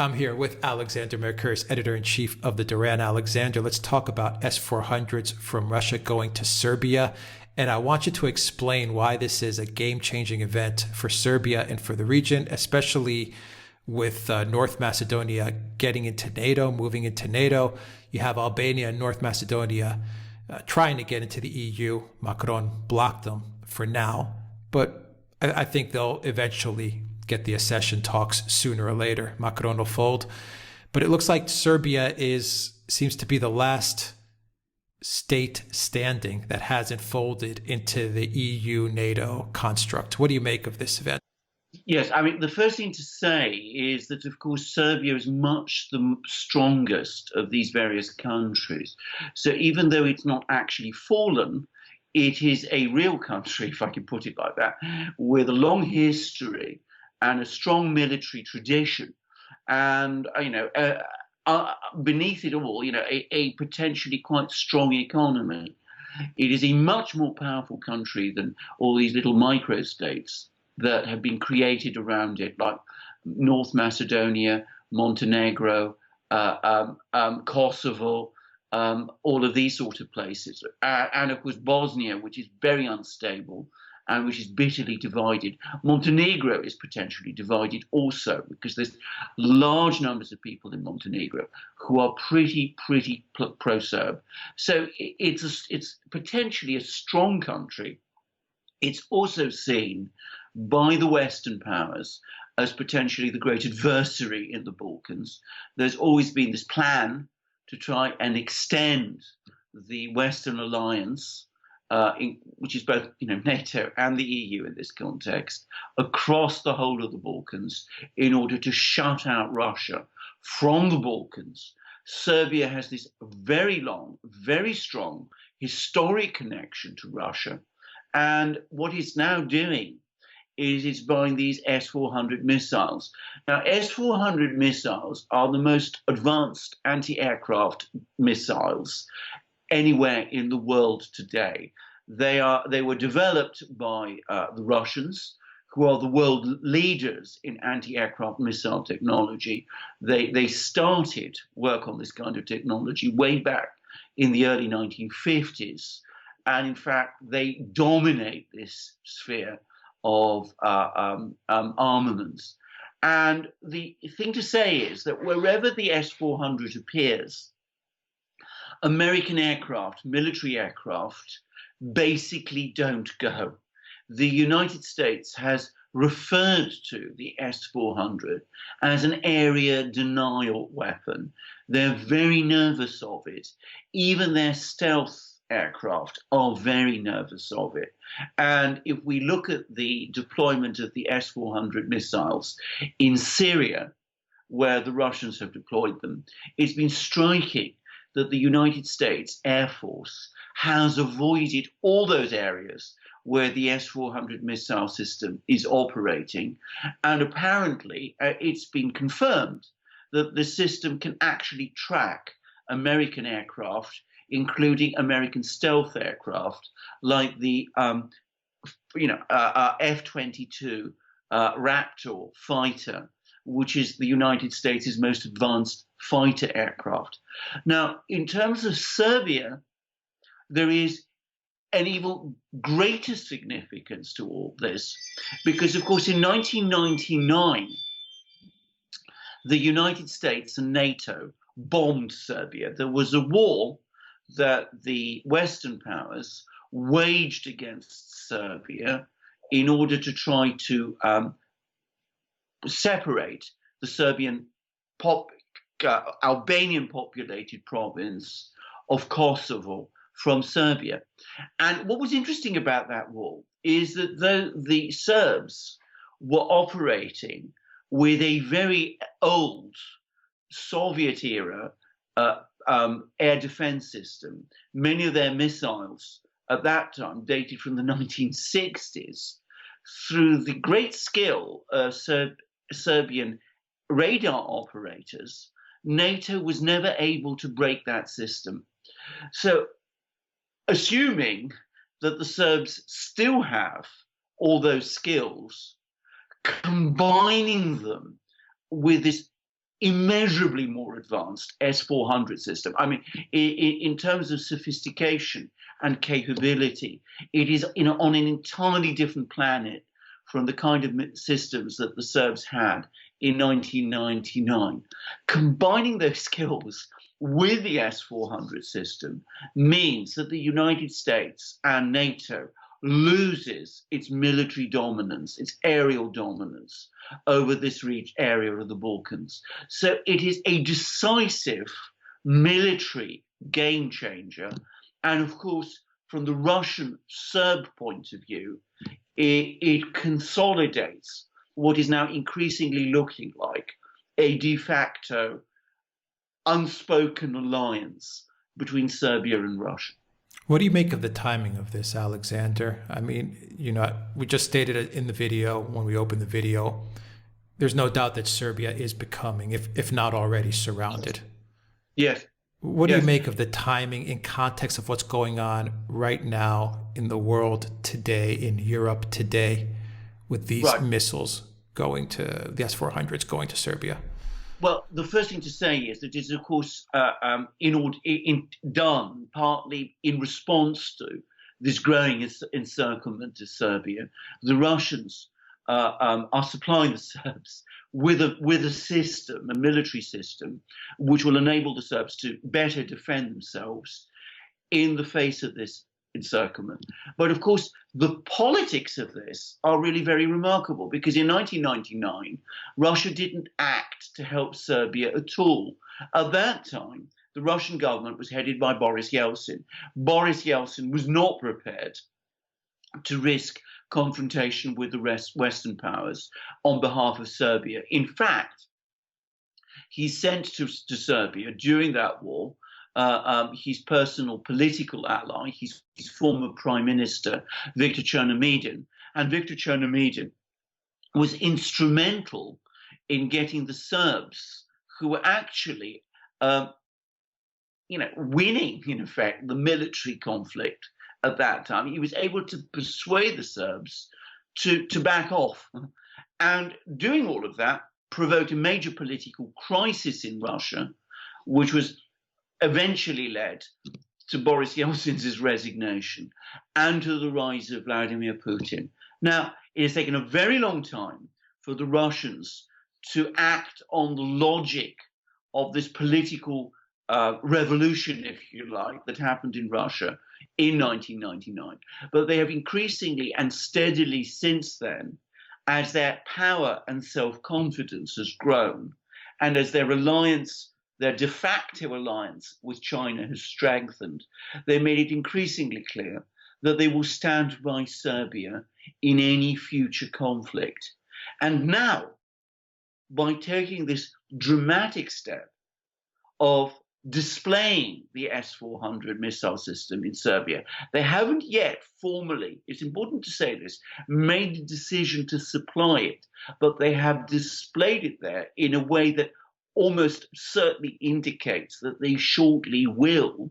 I'm here with Alexander Mercouris, editor-in-chief of the Duran. Alexander, let's talk about S-400s from Russia going to Serbia. And I want you to explain why this is a game-changing event for Serbia and for the region, especially with North Macedonia getting into NATO, moving into NATO. You have Albania and North Macedonia trying to get into the EU. Macron blocked them for now, but I think they'll eventually get the accession talks sooner or later. Macron will fold. But it looks like Serbia seems to be the last state standing that hasn't folded into the EU-NATO construct. What do you make of this event? Yes, I mean, the first thing to say is that, of course, Serbia is much the strongest of these various countries. So even though it's not actually fallen, it is a real country, if I can put it like that, with a long history and a strong military tradition, and beneath it all, a potentially quite strong economy. It is a much more powerful country than all these little microstates that have been created around it, like North Macedonia, Montenegro, Kosovo, all of these sort of places, and of course Bosnia, which is very unstable and which is bitterly divided. Montenegro is potentially divided also because there's large numbers of people in Montenegro who are pretty pro-Serb. So it's potentially a strong country. It's also seen by the Western powers as potentially the great adversary in the Balkans. There's always been this plan to try and extend the Western alliance, which is both NATO and the EU in this context, across the whole of the Balkans in order to shut out Russia from the Balkans. Serbia has this very long, very strong historic connection to Russia. And what it's now doing is it's buying these S-400 missiles. Now, S-400 missiles are the most advanced anti-aircraft missiles anywhere in the world today. They were developed by the Russians, who are the world leaders in anti-aircraft missile technology. They started work on this kind of technology way back in the early 1950s. And in fact, they dominate this sphere of armaments. And the thing to say is that wherever the S-400 appears, American aircraft, military aircraft, basically don't go. The United States has referred to the S-400 as an area denial weapon. They're very nervous of it. Even their stealth aircraft are very nervous of it. And if we look at the deployment of the S-400 missiles in Syria, where the Russians have deployed them, it's been striking that the United States Air Force has avoided all those areas where the S-400 missile system is operating. And apparently, it's been confirmed that the system can actually track American aircraft, including American stealth aircraft like the F-22 Raptor fighter, which is the United States' most advanced fighter aircraft. Now, in terms of Serbia, there is an even greater significance to all this, because, of course, in 1999, the United States and NATO bombed Serbia. There was a war that the Western powers waged against Serbia in order to try to separate the Albanian populated province of Kosovo from Serbia. And what was interesting about that war is that though the Serbs were operating with a very old Soviet era air defense system, many of their missiles at that time dated from the 1960s, through the great skill of Serbian radar operators, NATO was never able to break that system. So, assuming that the Serbs still have all those skills, combining them with this immeasurably more advanced S-400 system. I mean, in terms of sophistication and capability, it is on an entirely different planet from the kind of systems that the Serbs had in 1999. Combining those skills with the S-400 system means that the United States and NATO loses its military dominance, its aerial dominance over this area of the Balkans. So it is a decisive military game changer. And of course, from the Russian-Serb point of view, it consolidates what is now increasingly looking like a de facto unspoken alliance between Serbia and Russia. What do you make of the timing of this, Alexander? I mean, we just stated it in the video when we opened the video. There's no doubt that Serbia is becoming, if not already, surrounded. Yes. What do you make of the timing in context of what's going on right now in the world today, in Europe today, with these missiles going to, the S-400s going to Serbia? Well, the first thing to say is that it is, of course, done partly in response to this growing encirclement of Serbia. The Russians are supplying the Serbs with a system, a military system, which will enable the Serbs to better defend themselves in the face of this encirclement. But of course, the politics of this are really very remarkable, because in 1999, Russia didn't act to help Serbia at all. At that time, the Russian government was headed by Boris Yeltsin. Boris Yeltsin was not prepared to risk confrontation with the Western powers on behalf of Serbia. In fact, he sent to Serbia during that war his personal political ally, his former prime minister, Viktor Chernomyrdin. And Viktor Chernomyrdin was instrumental in getting the Serbs, who were actually, winning, in effect, the military conflict at that time. He was able to persuade the Serbs to back off. And doing all of that provoked a major political crisis in Russia, which was eventually led to Boris Yeltsin's resignation and to the rise of Vladimir Putin. Now, it has taken a very long time for the Russians to act on the logic of this political revolution, if you like, that happened in Russia in 1999. But they have increasingly and steadily since then, as their power and self-confidence has grown, and as their de facto alliance with China has strengthened, they made it increasingly clear that they will stand by Serbia in any future conflict. And now, by taking this dramatic step of displaying the S-400 missile system in Serbia, they haven't yet formally, it's important to say this, made the decision to supply it, but they have displayed it there in a way that almost certainly indicates that they shortly will.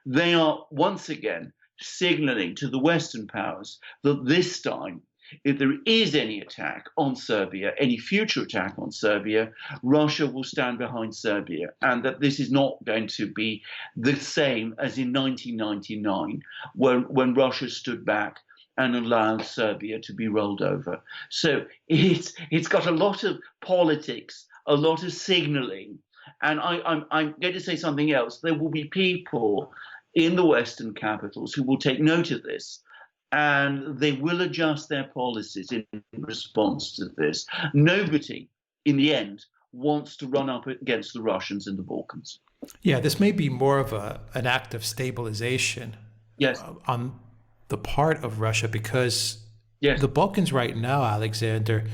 They are once again signaling to the Western powers that this time, if there is any attack on Serbia, any future attack on Serbia, Russia will stand behind Serbia, and that this is not going to be the same as in 1999, when Russia stood back and allowed Serbia to be rolled over. So it's got a lot of politics, a lot of signaling. And I'm going to say something else. There will be people in the Western capitals who will take note of this, and they will adjust their policies in response to this. Nobody, in the end, wants to run up against the Russians in the Balkans. Yeah, this may be more of an act of stabilization on the part of Russia, because the Balkans right now, Alexander,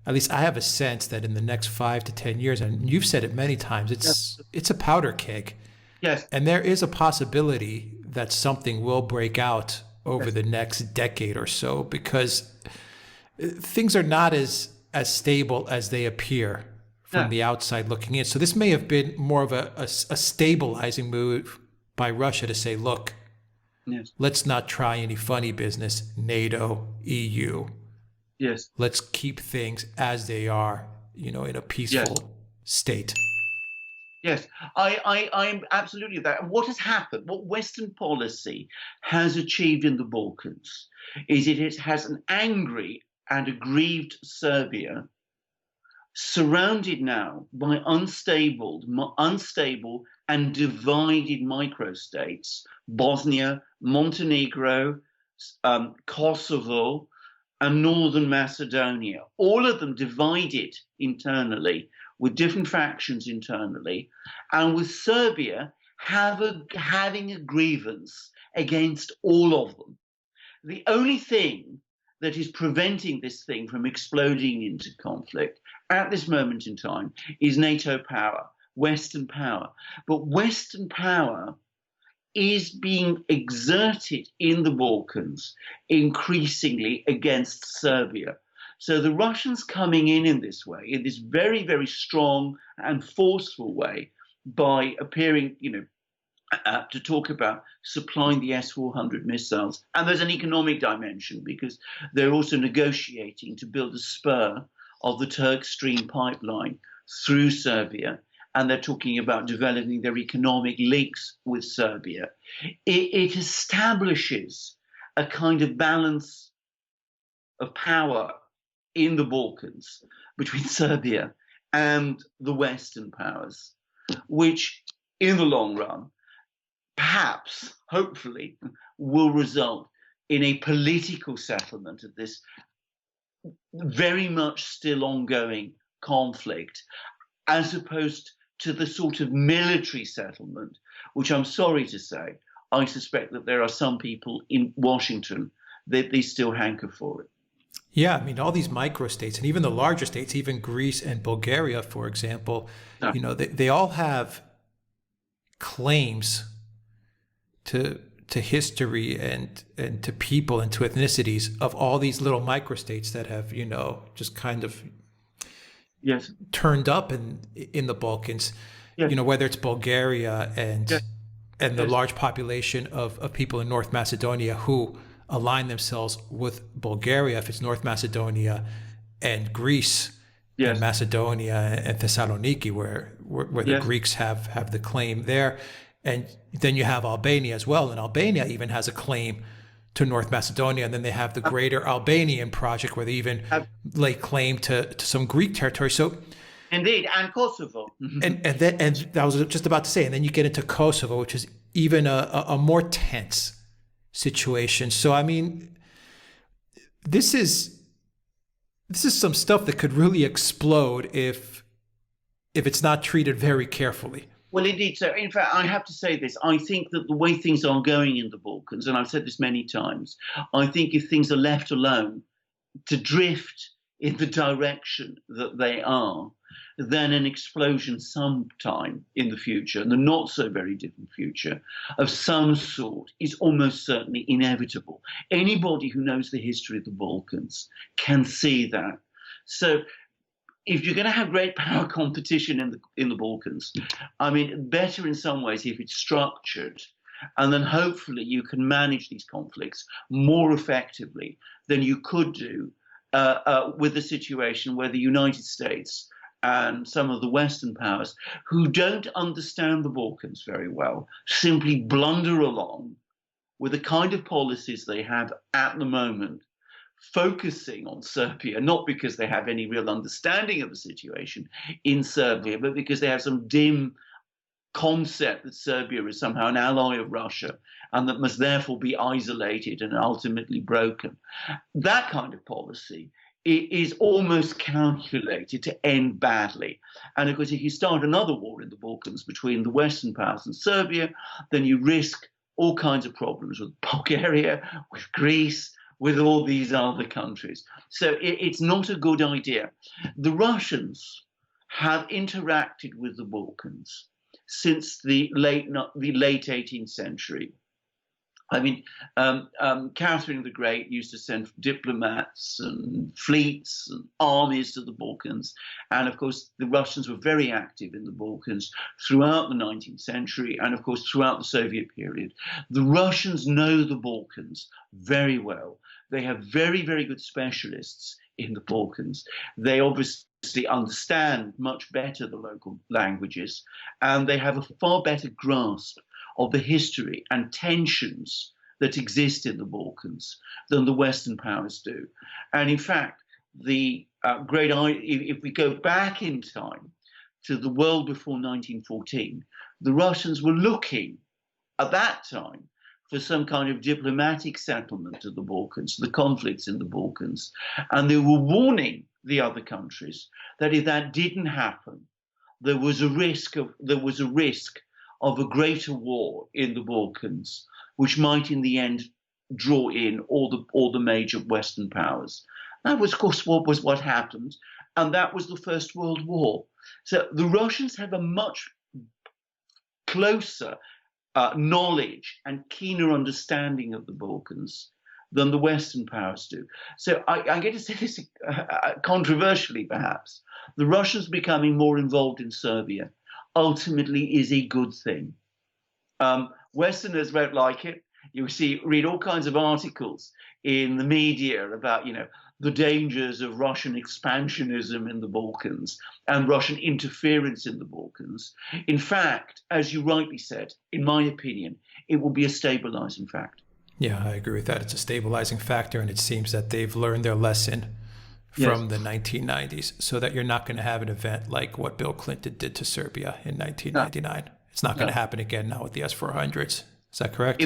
at least I have a sense that in the next 5 to 10 years, and you've said it many times, it's a powder keg. Yes. And there is a possibility that something will break out over the next decade or so, because things are not as stable as they appear from the outside looking in. So this may have been more of a stabilizing move by Russia to say, look, let's not try any funny business, NATO, EU. Yes. Let's keep things as they are, in a peaceful state. Yes, I'm absolutely that. What has happened, what Western policy has achieved in the Balkans, is it has an angry and aggrieved Serbia surrounded now by unstable and divided microstates, Bosnia, Montenegro, Kosovo, and Northern Macedonia, all of them divided internally with different factions internally, and with Serbia having a grievance against all of them. The only thing that is preventing this thing from exploding into conflict at this moment in time is NATO power, Western power. But Western power is being exerted in the Balkans increasingly against Serbia. So the Russians coming in this way, in this very, very strong and forceful way, by appearing, to talk about supplying the S-400 missiles. And there's an economic dimension because they're also negotiating to build a spur of the Turk Stream pipeline through Serbia. And they're talking about developing their economic links with Serbia. It establishes a kind of balance of power in the Balkans between Serbia and the Western powers, which in the long run, perhaps, hopefully, will result in a political settlement of this very much still ongoing conflict, as opposed to the sort of military settlement, which I'm sorry to say, I suspect that there are some people in Washington that they still hanker for it. Yeah, I mean, all these microstates and even the larger states, even Greece and Bulgaria, for example, they all have claims to history and to people and to ethnicities of all these little microstates that have, just kind of turned up in the Balkans, whether it's Bulgaria and the large population of people in North Macedonia who align themselves with Bulgaria, if it's North Macedonia and Greece and Macedonia and Thessaloniki, where the Greeks have the claim there. And then you have Albania as well. And Albania even has a claim to North Macedonia. And then they have the Greater Albanian Project where they even lay claim to some Greek territory. So, indeed, and Kosovo. and I was just about to say, and then you get into Kosovo, which is even a more tense situation. So, I mean, this is some stuff that could really explode if it's not treated very carefully. Well, indeed. So, in fact, I have to say this. I think that the way things are going in the Balkans, and I've said this many times, I think if things are left alone to drift in the direction that they are, then an explosion sometime in the future, in the not so very distant future, of some sort is almost certainly inevitable. Anybody who knows the history of the Balkans can see that. So if you're going to have great power competition in the Balkans, I mean, better in some ways if it's structured, and then hopefully you can manage these conflicts more effectively than you could do with a situation where the United States and some of the Western powers who don't understand the Balkans very well simply blunder along with the kind of policies they have at the moment, focusing on Serbia, not because they have any real understanding of the situation in Serbia, but because they have some dim concept that Serbia is somehow an ally of Russia and that must therefore be isolated and ultimately broken. That kind of policy is almost calculated to end badly. And of course, if you start another war in the Balkans between the Western powers and Serbia, then you risk all kinds of problems with Bulgaria, with Greece, with all these other countries. So it's not a good idea. The Russians have interacted with the Balkans since the late 18th century. I mean, Catherine the Great used to send diplomats and fleets and armies to the Balkans. And of course, the Russians were very active in the Balkans throughout the 19th century and of course, throughout the Soviet period. The Russians know the Balkans very well. They have very, very good specialists in the Balkans. They obviously understand much better the local languages, and they have a far better grasp of the history and tensions that exist in the Balkans than the Western powers do. And in fact, if we go back in time to the world before 1914, the Russians were looking at that time for some kind of diplomatic settlement of the Balkans, the conflicts in the Balkans, and they were warning the other countries that if that didn't happen, there was a risk of a greater war in the Balkans, which might in the end draw in all the major Western powers. That was, of course, what happened, and that was the First World War. So the Russians have a much closer knowledge and keener understanding of the Balkans than the Western powers do. So I'm going to say this controversially, perhaps. The Russians becoming more involved in Serbia ultimately is a good thing. Westerners won't like it. You read all kinds of articles in the media about, the dangers of Russian expansionism in the Balkans and Russian interference in the Balkans. In fact, as you rightly said, in my opinion, it will be a stabilizing factor. Yeah, I agree with that. It's a stabilizing factor, and it seems that they've learned their lesson from the 1990s, so that you're not going to have an event like what Bill Clinton did to Serbia in 1999. No. It's not going to happen again now with the S-400s. Is that correct?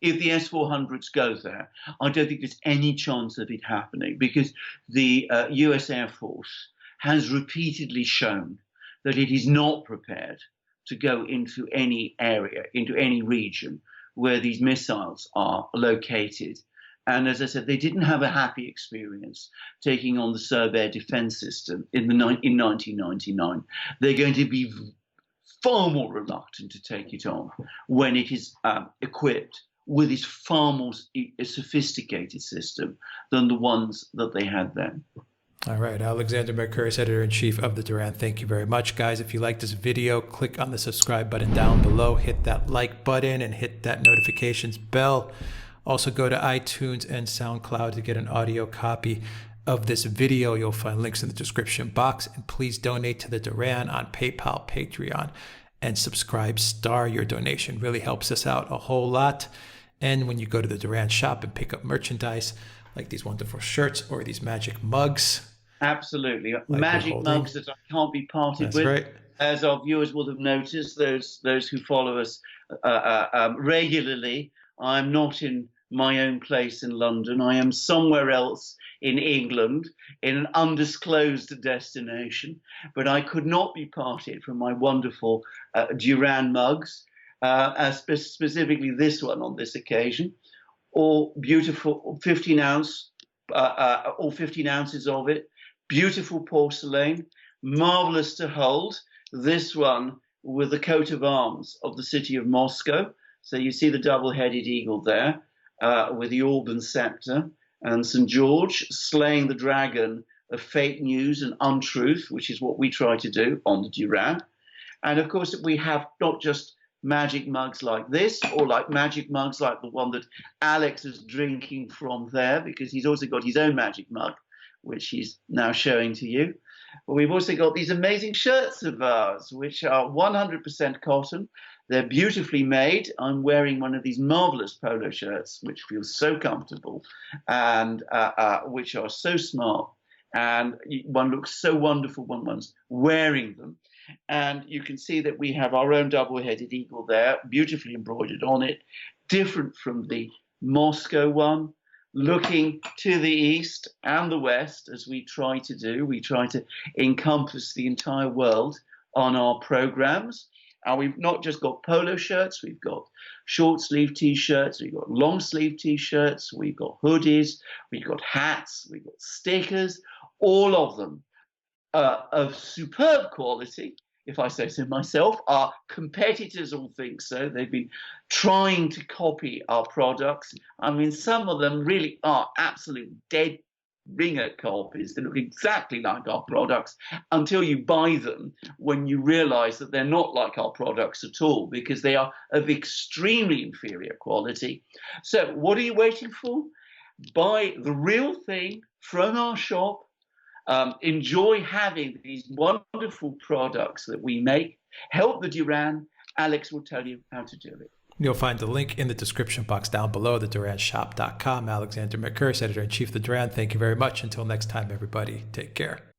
If the S-400s go there, I don't think there's any chance of it happening, because the US Air Force has repeatedly shown that it is not prepared to go into any area, into any region where these missiles are located. And as I said, they didn't have a happy experience taking on the Serb air defense system in 1999. They're going to be far more reluctant to take it on when it is equipped with this far more sophisticated system than the ones that they had then. All right, Alexander Mercouris, Editor-in-Chief of the Duran. Thank you very much, guys. If you like this video, click on the subscribe button down below, hit that like button, and hit that notifications bell. Also, go to iTunes and SoundCloud to get an audio copy of this video. You'll find links in the description box. And please donate to the Duran on PayPal, Patreon, and subscribe. Your donation really helps us out a whole lot. And when you go to the Duran shop and pick up merchandise like these wonderful shirts or these magic mugs. Absolutely. Like magic mugs that I can't be parted That's with. Right. As our viewers will have noticed, those who follow us regularly, I'm not in my own place in London. I am somewhere else in England, in an undisclosed destination. But I could not be parted from my wonderful Duran mugs, specifically this one on this occasion. All beautiful, 15 ounce, all 15 ounces of it, beautiful porcelain, marvelous to hold. This one with the coat of arms of the city of Moscow. So you see the double-headed eagle there with the orb and scepter, and St. George slaying the dragon of fake news and untruth, which is what we try to do on the Duran. And of course, we have not just magic mugs like this, or like magic mugs like the one that Alex is drinking from there, because he's also got his own magic mug, which he's now showing to you. But we've also got these amazing shirts of ours, which are 100% cotton. They're beautifully made. I'm wearing one of these marvelous polo shirts, which feels so comfortable, and which are so smart, and one looks so wonderful when one's wearing them. And you can see that we have our own double-headed eagle there, beautifully embroidered on it, different from the Moscow one, looking to the east and the west, as we try to do. We try to encompass the entire world on our programs. And we've not just got polo shirts, we've got short sleeve T-shirts, we've got long sleeve T-shirts, we've got hoodies, we've got hats, we've got stickers, all of them of superb quality, if I say so myself. Our competitors all think so. They've been trying to copy our products. I mean, some of them really are absolute dead ringer copies. They look exactly like our products until you buy them, when you realize that they're not like our products at all, because they are of extremely inferior quality. So what are you waiting for? Buy the real thing from our shop. Enjoy having these wonderful products that we make. Help the Duran. Alex will tell you how to do it. You'll find the link in the description box down below, theduranshop.com. Alexander Mercouris, Editor-in-Chief of the Duran. Thank you very much. Until next time, everybody, take care.